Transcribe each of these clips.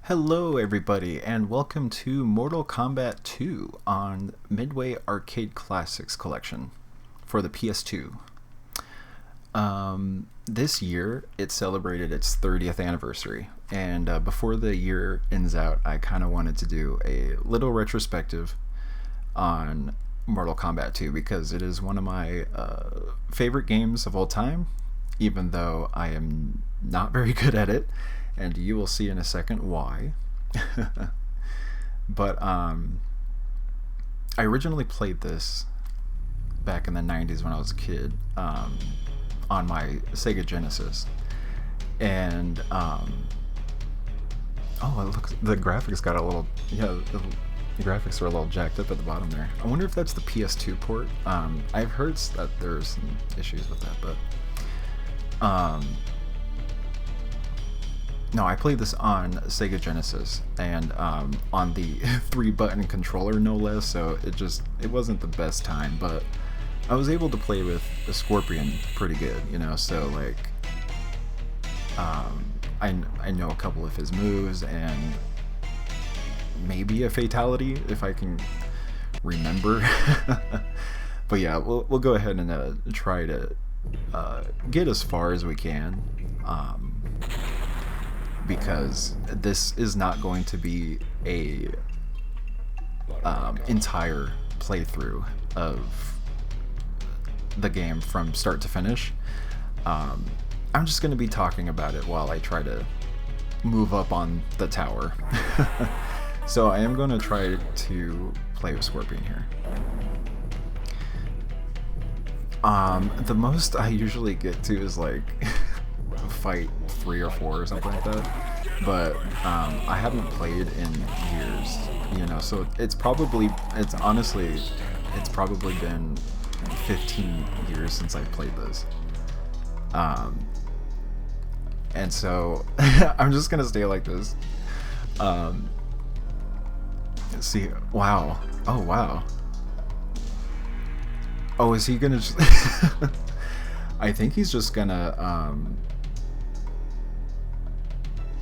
Hello everybody and welcome to Mortal Kombat 2 on Midway Arcade Classics Collection for the PS2. This year it celebrated its 30th anniversary, and before the year ends out I kind of wanted to do a little retrospective on Mortal Kombat 2 because it is one of my favorite games of all time, even though I am not very good at it. And you will see in a second why. But I originally played this back in the 90s when I was a kid, on my Sega Genesis. And oh, it looks, the graphics got a little, the graphics are a little jacked up at the bottom there. I wonder if that's the PS2 port. I've heard that there's some issues with that, but no, I played this on Sega Genesis, and on the 3-button controller, no less, so it wasn't the best time, but I was able to play with the Scorpion pretty good, so like, I know a couple of his moves, and maybe a fatality, if I can remember. But yeah, we'll go ahead and try to get as far as we can. Because this is not going to be a entire playthrough of the game from start to finish. I'm just going to be talking about it while I try to move up on the tower. So I am going to try to play with Scorpion here. The most I usually get to is like fight 3 or 4 or something like that, but I haven't played in years, so it's probably been 15 years since I played this, and so I'm just gonna stay like this. Let's see. Wow. Oh wow. Oh, is he gonna just I think he's just gonna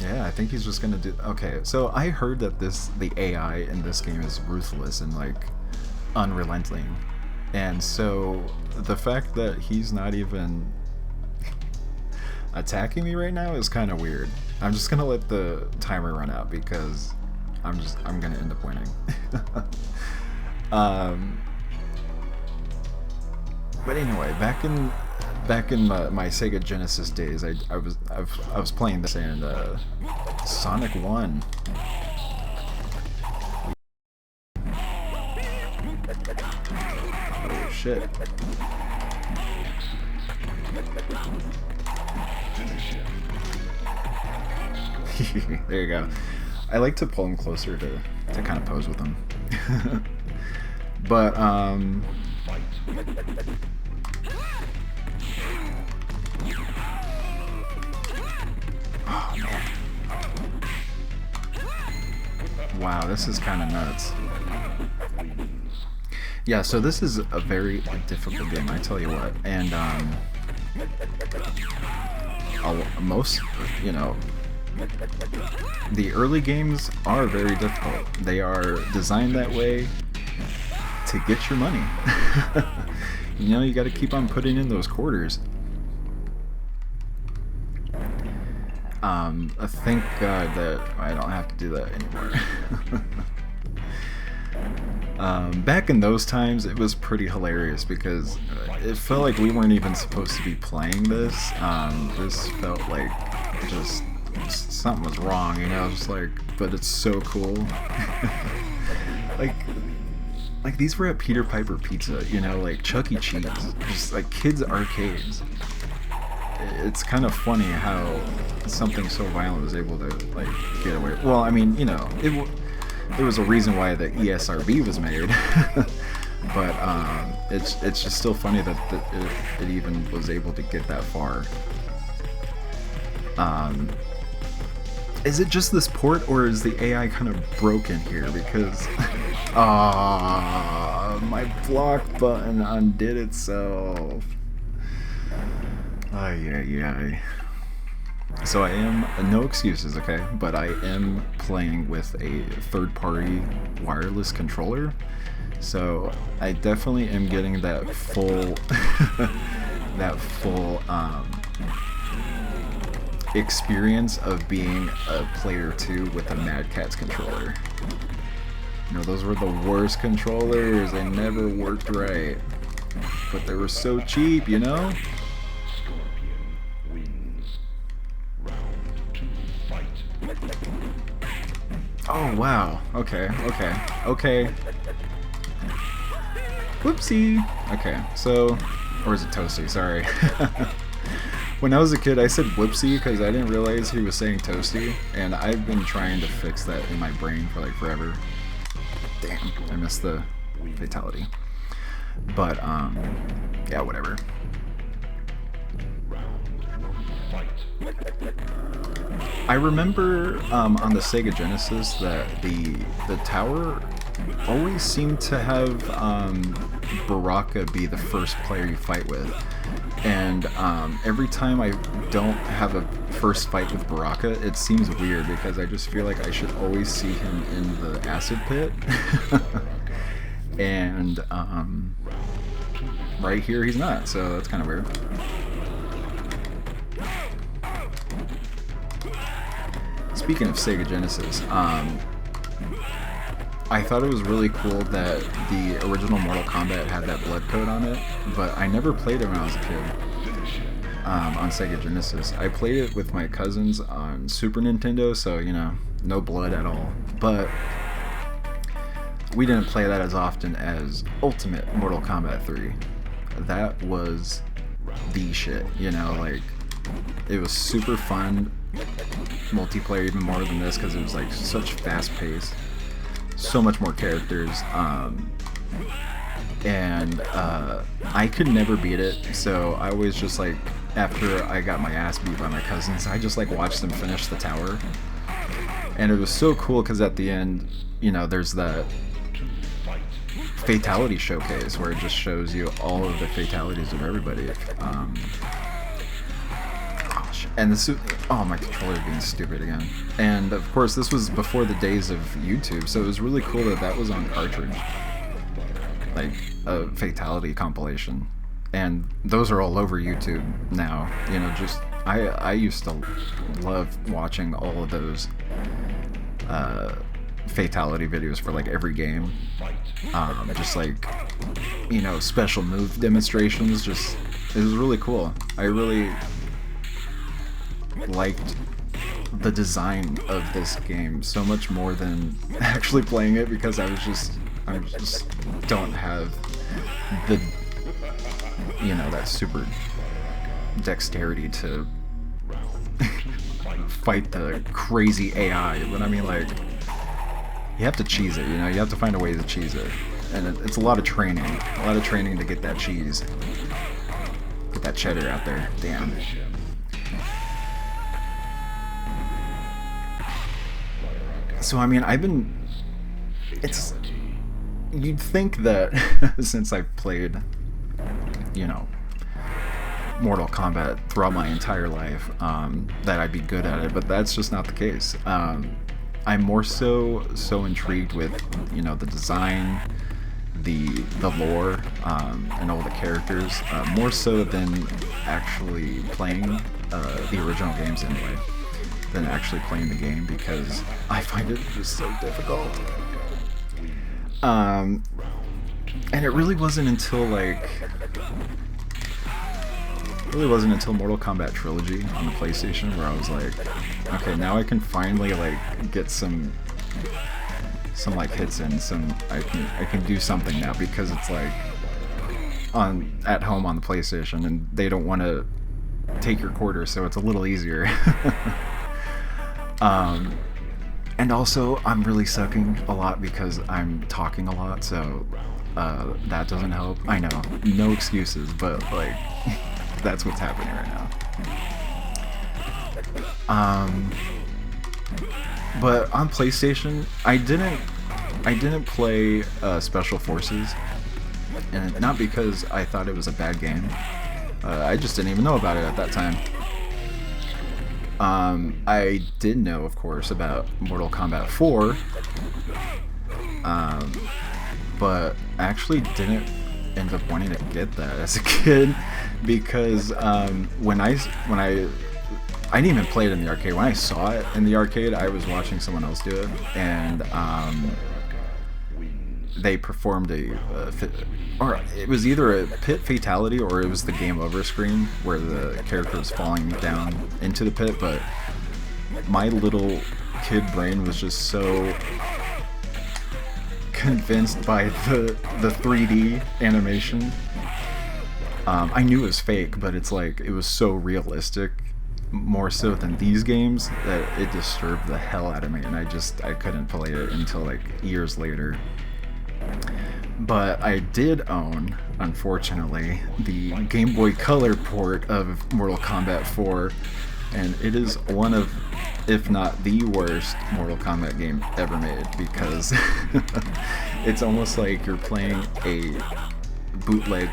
yeah, I think he's just gonna do. Okay, so I heard that the AI in this game is ruthless and like unrelenting, and so the fact that he's not even attacking me right now is kind of weird. I'm just gonna let the timer run out because I'm gonna end up winning. But anyway, back in my Sega Genesis days, I was playing this, and Sonic 1. Oh shit. There you go. I like to pull him closer to kind of pose with him. But oh, man. Wow, this is kind of nuts. Yeah, so this is a very difficult game, I tell you what. And most, the early games are very difficult. They are designed that way to get your money. You got to keep on putting in those quarters. Thank God that I don't have to do that anymore. Back in those times, it was pretty hilarious because it felt like we weren't even supposed to be playing this. This felt like just something was wrong, just like, but it's so cool. Like these were at Peter Piper Pizza, like Chuck E. Cheese, just like kids' arcades. It's kind of funny how something so violent was able to like get away. Well, I mean, there was a reason why the ESRB was made, but it's just still funny that it even was able to get that far. Is it just this port, or is the AI kind of broken here? Because my block button undid itself. Ay, ay, ay. So I am, no excuses, okay? But I am playing with a third-party wireless controller. So I definitely am getting that full, that full experience of being a player 2 with a Mad Catz controller. You know, those were the worst controllers. They never worked right. But they were so cheap, you know? Oh, wow. Okay, okay, okay. Whoopsie. Okay, so... Or is it Toasty? Sorry. When I was a kid, I said whoopsie because I didn't realize he was saying toasty, and I've been trying to fix that in my brain for like forever. Damn, I missed the fatality. But, yeah, whatever. I remember on the Sega Genesis that the tower always seemed to have Baraka be the first player you fight with. And every time I don't have a first fight with Baraka, it seems weird because I just feel like I should always see him in the acid pit. And right here he's not, so that's kind of weird. Speaking of Sega Genesis, I thought it was really cool that the original Mortal Kombat had that blood code on it, but I never played it when I was a kid on Sega Genesis. I played it with my cousins on Super Nintendo, so, you know, no blood at all. But we didn't play that as often as Ultimate Mortal Kombat 3. That was the shit, you know, like, it was super fun multiplayer, even more than this, because it was like such fast pace, so much more characters, and I could never beat it, so I always just like, after I got my ass beat by my cousins, I just like watched them finish the tower. And it was so cool because at the end, you know, there's that fatality showcase where it just shows you all of the fatalities of everybody. And this, oh, my controller's being stupid again. And of course, this was before the days of YouTube, so it was really cool that that was on cartridge, like a fatality compilation. And those are all over YouTube now. You know, just I used to love watching all of those fatality videos for like every game. Just like, you know, special move demonstrations. Just, it was really cool. I really liked the design of this game so much more than actually playing it, because I just don't have the, you know, that super dexterity to fight the crazy AI. But I mean, like, you have to cheese it, you know, you have to find a way to cheese it, and it's a lot of training to get that cheese, get that cheddar out there. Damn. So, I mean, you'd think that since I've played, you know, Mortal Kombat throughout my entire life, that I'd be good at it, but that's just not the case. I'm more so intrigued with, you know, the design, the lore, and all the characters, more so than actually playing the original games anyway. Than actually playing the game, because I find it just so difficult. And it really wasn't until Mortal Kombat Trilogy on the PlayStation where I was like, okay, now I can finally like get some like hits in, I can do something now, because it's like at home on the PlayStation and they don't want to take your quarter, so it's a little easier. And also, I'm really sucking a lot because I'm talking a lot, so that doesn't help. I know, no excuses, but like, that's what's happening right now. But on PlayStation, I didn't play Special Forces, and not because I thought it was a bad game. I just didn't even know about it at that time. I did know, of course, about Mortal Kombat 4, um, but I actually didn't end up wanting to get that as a kid because I didn't even play it in the arcade. When I saw it in the arcade, I was watching someone else do it, and they performed or it was either a pit fatality or it was the game over screen where the character was falling down into the pit. But my little kid brain was just so convinced by the 3D animation. I knew it was fake, but it's like it was so realistic, more so than these games, that it disturbed the hell out of me, and I couldn't play it until like years later. But I did own, unfortunately, the Game Boy Color port of Mortal Kombat 4, and it is one of, if not the worst Mortal Kombat game ever made, because it's almost like you're playing a bootleg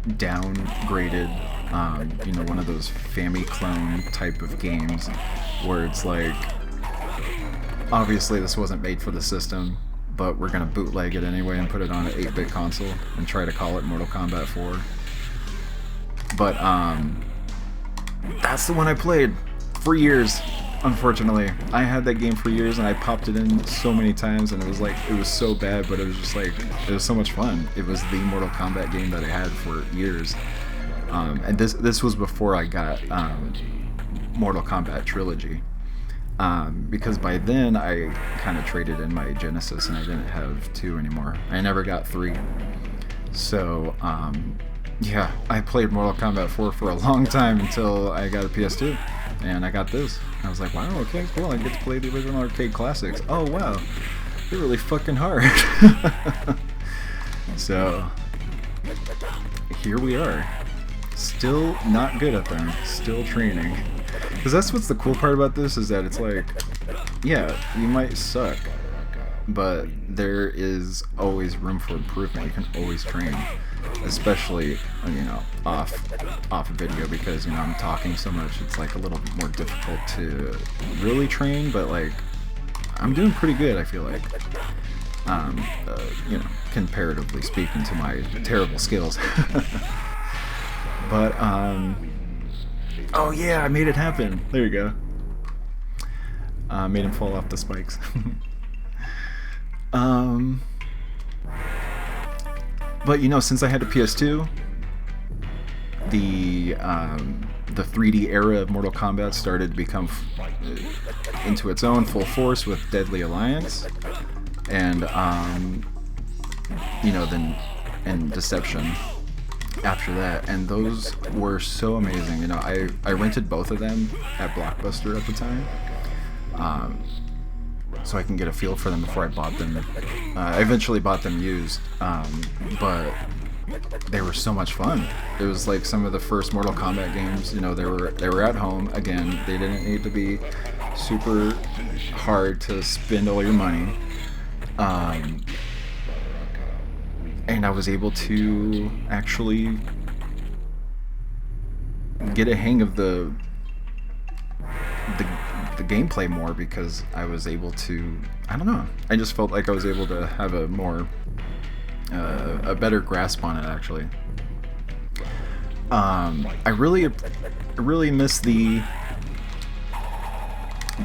downgraded, one of those Famiclone type of games where it's like, obviously this wasn't made for the system, but we're gonna bootleg it anyway and put it on an 8-bit console and try to call it Mortal Kombat 4. But that's the one I played for years. Unfortunately, I had that game for years, and I popped it in so many times, and it was so bad, but it was just like, it was so much fun. It was the Mortal Kombat game that I had for years, and this was before I got Mortal Kombat Trilogy, because by then I kind of traded in my Genesis, and I didn't have 2 anymore. I never got 3, so yeah, I played Mortal Kombat 4 for a long time until I got a PS2. And I got this. I was like, wow, okay, cool. I get to play the original arcade classics. Oh, wow. They're really fucking hard. So, here we are. Still not good at them. Still training. Because that's what's the cool part about this, is that it's like, yeah, you might suck, but there is always room for improvement. You can always train. Especially, off video, because, I'm talking so much, it's like a little more difficult to really train, but like, I'm doing pretty good, I feel like, comparatively speaking to my terrible skills. But, oh yeah, I made it happen. There you go. Made him fall off the spikes. But since I had a PS2, the 3D era of Mortal Kombat started to become into its own full force with Deadly Alliance, and then and Deception after that, and those were so amazing. I rented both of them at Blockbuster at the time, so I can get a feel for them before I bought them. I eventually bought them used, but they were so much fun. It was like some of the first Mortal Kombat games. They were at home. Again, they didn't need to be super hard to spend all your money, and I was able to actually get a hang of the gameplay more, because I was able to, I don't know, I just felt like I was able to have a more a better grasp on it, actually. I really miss the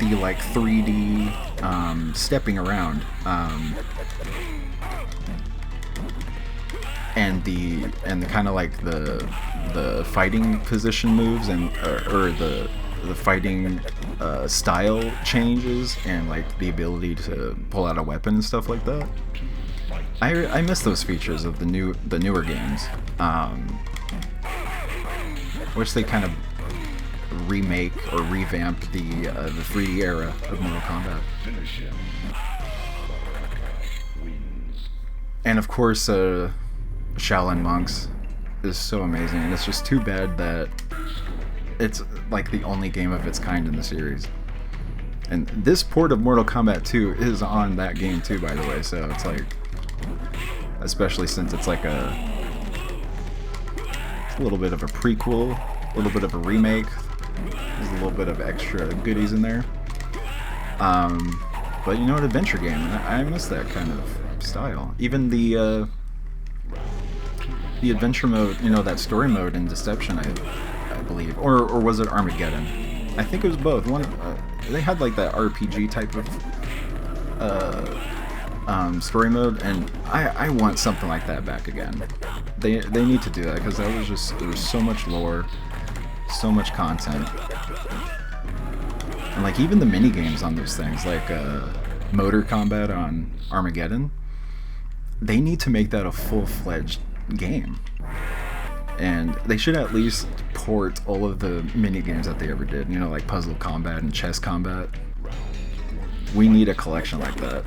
like 3D stepping around, and the kind of like the fighting position moves, and or the fighting style changes, and like the ability to pull out a weapon and stuff like that. I miss those features of the newer games, which they kind of remake or revamp the 3D era of Mortal Kombat. And of course, Shaolin Monks is so amazing, and it's just too bad that it's like the only game of its kind in the series. And this port of Mortal Kombat 2 is on that game too, by the way, so it's like, especially since it's like a little bit of a prequel, a little bit of a remake, There's a little bit of extra goodies in there. But you know, an adventure game, I miss that kind of style. Even the adventure mode, you know, that story mode in Deception, I believe, or was it Armageddon? I think it was both. One, they had like that RPG type of story mode, and I want something like that back again. They need to do that, because that was just, there was so much lore, so much content, and like even the mini games on those things, like Motor Combat on Armageddon, they need to make that a full-fledged game, and they should at least port all of the mini games that they ever did. You know, like Puzzle Combat and Chess Combat. We need a collection like that.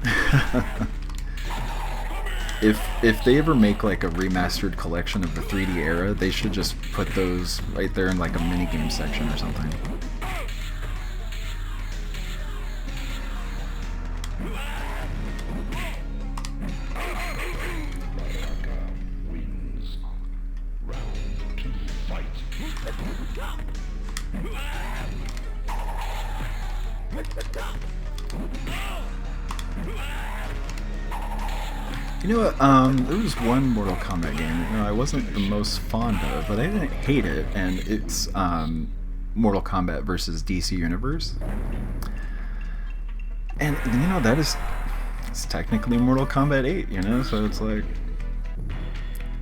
If they ever make like a remastered collection of the 3D era, they should just put those right there in like a minigame section or something. You know what, there was one Mortal Kombat game, you know, I wasn't the most fond of, but I didn't hate it, and it's Mortal Kombat versus DC Universe. And, you know, it's technically Mortal Kombat 8, you know, so it's like,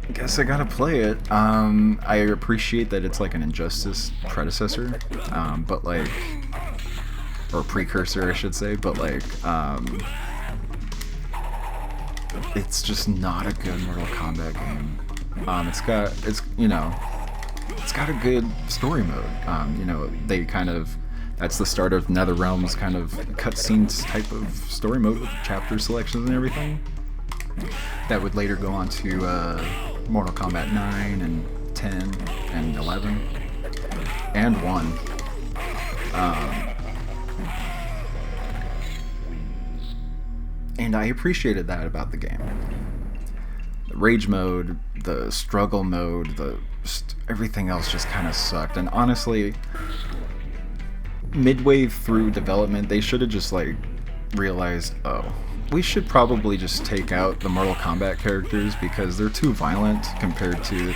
I guess I gotta play it. I appreciate that it's like an Injustice predecessor, but like, or precursor, I should say, but like, it's just not a good Mortal Kombat game. It's got a good story mode. You know, they kind of, that's the start of NetherRealm's kind of cutscenes type of story mode with chapter selections and everything. That would later go on to Mortal Kombat 9 and 10 and 11 and 1. And I appreciated that about the game. The rage mode, the struggle mode, everything else just kind of sucked. And honestly, midway through development, they should have just like realized, oh, we should probably just take out the Mortal Kombat characters because they're too violent compared to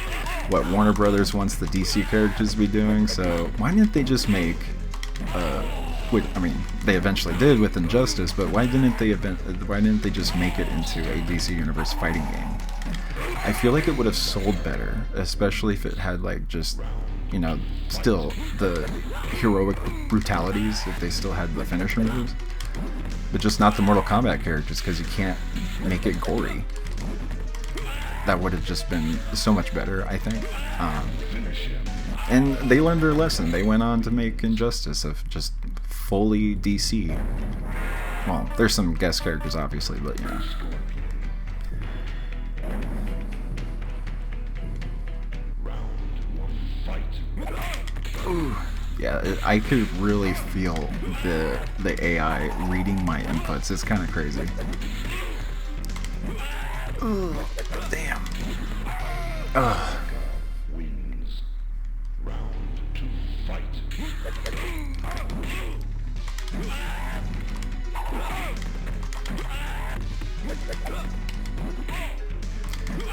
what Warner Brothers wants the DC characters to be doing. So why didn't they just make I mean, they eventually did with Injustice, but why didn't they just make it into a DC Universe fighting game? I feel like it would have sold better, especially if it had like just, you know, still the heroic brutalities, if they still had the finisher moves, but just not the Mortal Kombat characters, because you can't make it gory. That would have just been so much better, I think. And they learned their lesson. They went on to make Injustice of just fully DC. Well, there's some guest characters, obviously, but you know. Ooh. Yeah, I could really feel the AI reading my inputs. It's kind of crazy. Ooh, damn. Ugh.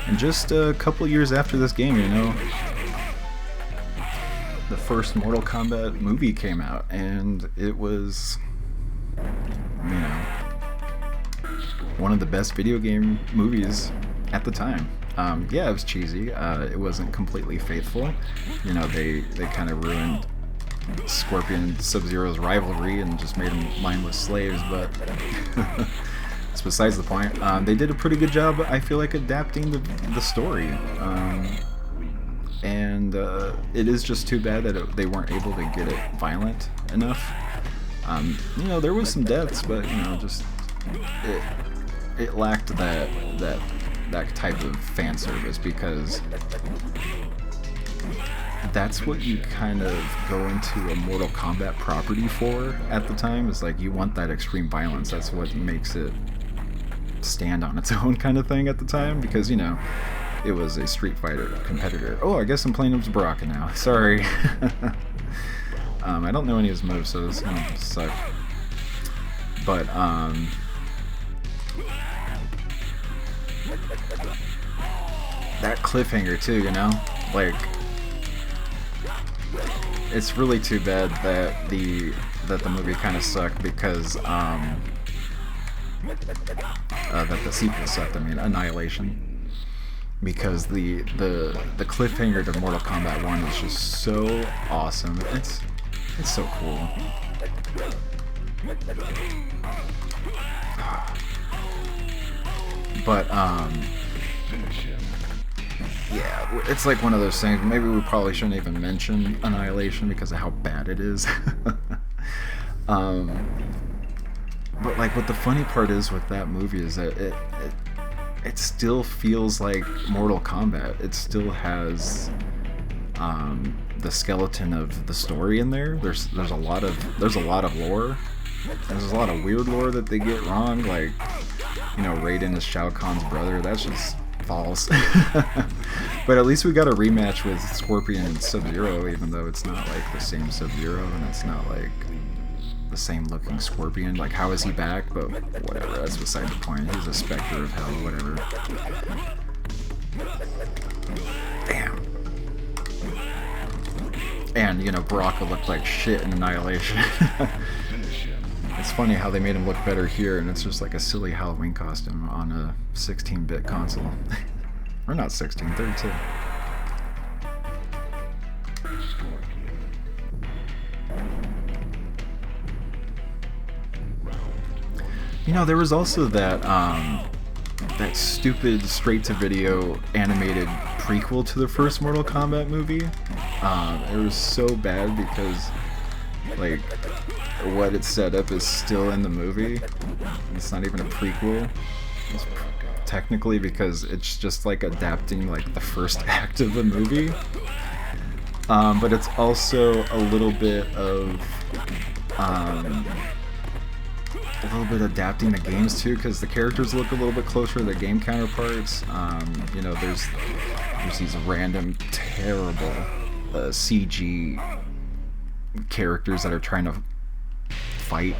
And just a couple years after this game, you know, the first Mortal Kombat movie came out, and it was, you know, one of the best video game movies at the time. Yeah, it was cheesy. It wasn't completely faithful. You know, they kind of ruined Scorpion and Sub-Zero's rivalry and just made them mindless slaves, but that's besides the point. They did a pretty good job, I feel like, adapting the story. And it is just too bad that they weren't able to get it violent enough. You know, there was some deaths, but you know, just it lacked that type of fan service, because that's what you kind of go into a Mortal Kombat property for at the time. Is like, you want that extreme violence. That's what makes it stand on its own kind of thing at the time, because you know, it was a Street Fighter competitor. Oh, I guess I'm playing as Baraka now. Sorry. I don't know any of his moves, so this is gonna suck. But that cliffhanger too, you know, like it's really too bad that the movie kind of sucked because that the sequel sucked. I mean, Annihilation. Because the cliffhanger to Mortal Kombat 1 is just so awesome. It's so cool. But yeah, it's like one of those things. Maybe we probably shouldn't even mention Annihilation because of how bad it is. But like, what the funny part is with that movie is that it still feels like Mortal Kombat. It still has the skeleton of the story in there. There's a lot of lore. There's a lot of weird lore that they get wrong, like, you know, Raiden is Shao Kahn's brother. That's just false. But at least we got a rematch with Scorpion and Sub-Zero, even though it's not like the same Sub-Zero and it's not like the same looking Scorpion. Like, how is he back? But whatever, that's beside the point. He's a specter of hell, whatever. Damn. And, you know, Baraka looked like shit in Annihilation. It's funny how they made him look better here, and it's just like a silly Halloween costume on a 16-bit console. Or not 16, 32. You know, there was also that that stupid straight-to-video animated prequel to the first Mortal Kombat movie. It was so bad because, like, what it set up is still in the movie. It's not even a prequel. It's technically, because it's just like adapting like the first act of the movie. But it's also a little bit adapting the games too, because the characters look a little bit closer to their game counterparts. You know, there's these random terrible CG characters that are trying to fight.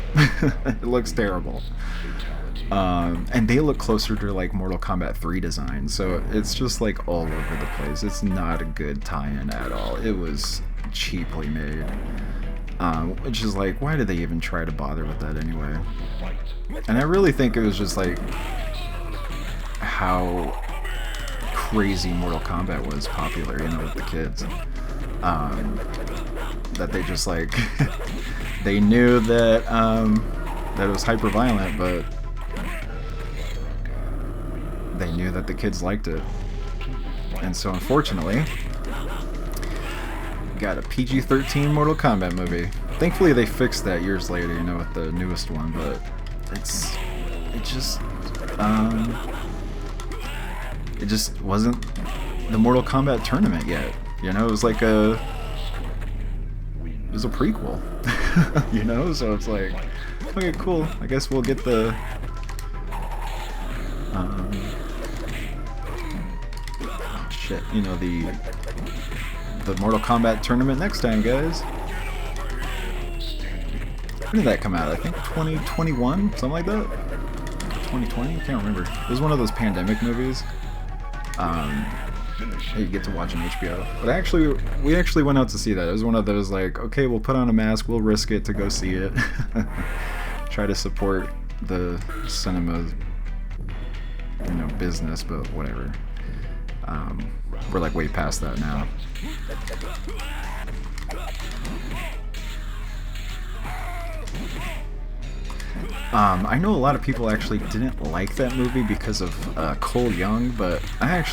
It looks terrible. And they look closer to like Mortal Kombat 3 design, so it's just like all over the place. It's not a good tie-in at all. It was cheaply made. Which is like, why did they even try to bother with that anyway? And I really think it was just like how crazy Mortal Kombat was popular, you know, with the kids. That they just like they knew that that it was hyper violent, but they knew that the kids liked it, and so unfortunately got a PG-13 Mortal Kombat movie. Thankfully they fixed that years later, you know, with the newest one, but it just wasn't the Mortal Kombat tournament yet, you know. It was like it was a prequel. You know, so it's like, okay, cool, I guess we'll get the shit, you know, the Mortal Kombat tournament next time, guys. When did that come out? I think 2021, something like that. 2020, I can't remember. It was one of those pandemic movies. You get to watch on HBO. But we actually went out to see that. It was one of those like, okay, we'll put on a mask, we'll risk it to go see it. Try to support the cinema, you know, business, but whatever. We're like way past that now. I know a lot of people actually didn't like that movie because of Cole Young, but I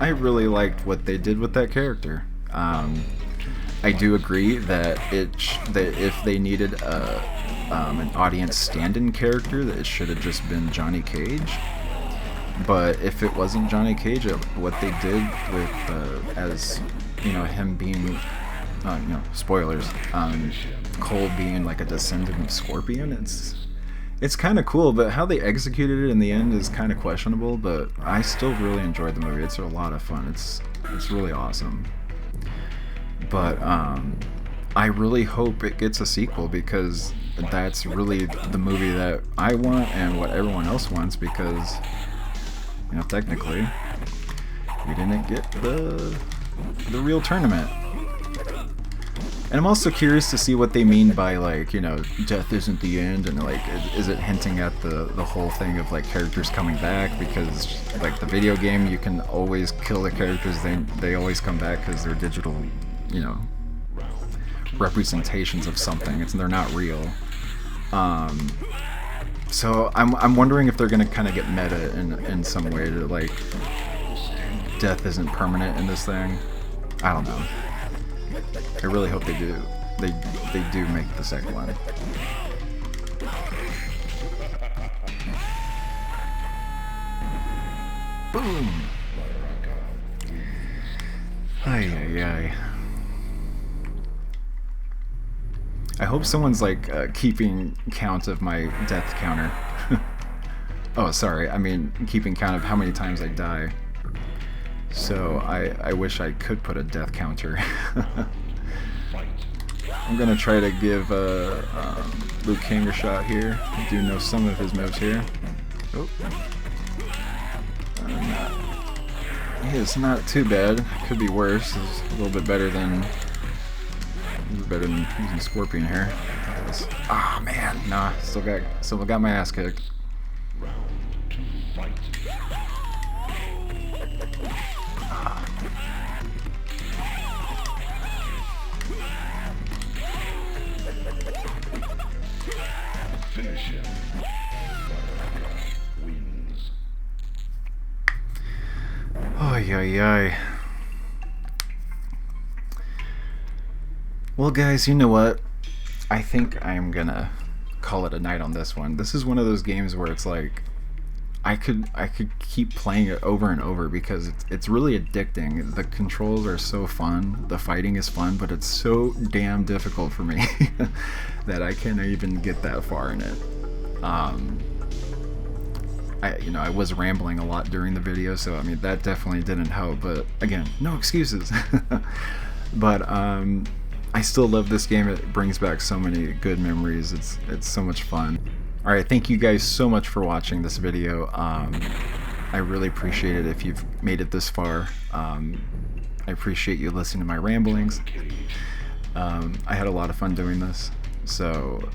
really liked what they did with that character. I do agree that that if they needed an audience stand-in character, that it should have just been Johnny Cage. But if it wasn't Johnny Cage, what they did with, as you know, him being, you know, spoilers, Cole being like a descendant of Scorpion, it's kind of cool. But how they executed it in the end is kind of questionable. But I still really enjoyed the movie. It's a lot of fun. It's really awesome. But I really hope it gets a sequel, because that's really the movie that I want and what everyone else wants, because, you know, technically we didn't get the real tournament. And I'm also curious to see what they mean by, like, you know, death isn't the end, and like, is it hinting at the whole thing of like characters coming back? Because like the video game, you can always kill the characters, they always come back because they're digital, you know, representations of something. They're not real. So I'm wondering if they're gonna kind of get meta in some way, to like, death isn't permanent in this thing. I don't know. I really hope they do. They do make the second one. Boom. Ay ay ay. I hope someone's like keeping count of my death counter. Oh, sorry. I mean, keeping count of how many times I die. So I wish I could put a death counter. I'm gonna try to give Liu Kang a shot here. I do know some of his moves here. Oh. It's not too bad. Could be worse. It's a little bit better than using Scorpion here. Ah, oh, man, nah. Still got my ass kicked. Finish him. Wins. Ay ay ay. Well, guys, you know what? I think I'm gonna call it a night on this one. This is one of those games where it's like I could keep playing it over and over, because it's really addicting. The controls are so fun, the fighting is fun, but it's so damn difficult for me that I can't even get that far in it. I was rambling a lot during the video, so I mean that definitely didn't help. But again, no excuses. But I still love this game. It brings back so many good memories. It's so much fun. Alright, thank you guys so much for watching this video. I really appreciate it if you've made it this far. I appreciate you listening to my ramblings. I had a lot of fun doing this. So,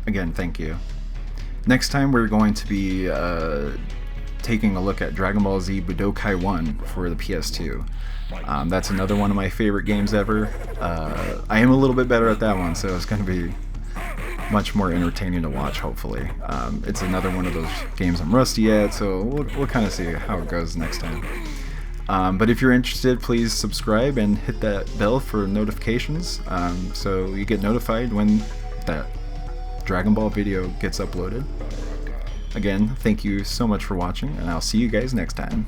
again, thank you. Next time we're going to be taking a look at Dragon Ball Z Budokai 1 for the PS2. That's another one of my favorite games ever. I am a little bit better at that one, so it's going to be much more entertaining to watch, hopefully. It's another one of those games I'm rusty at, so we'll kind of see how it goes next time. But if you're interested, please subscribe and hit that bell for notifications, so you get notified when that Dragon Ball video gets uploaded. Again, thank you so much for watching, and I'll see you guys next time.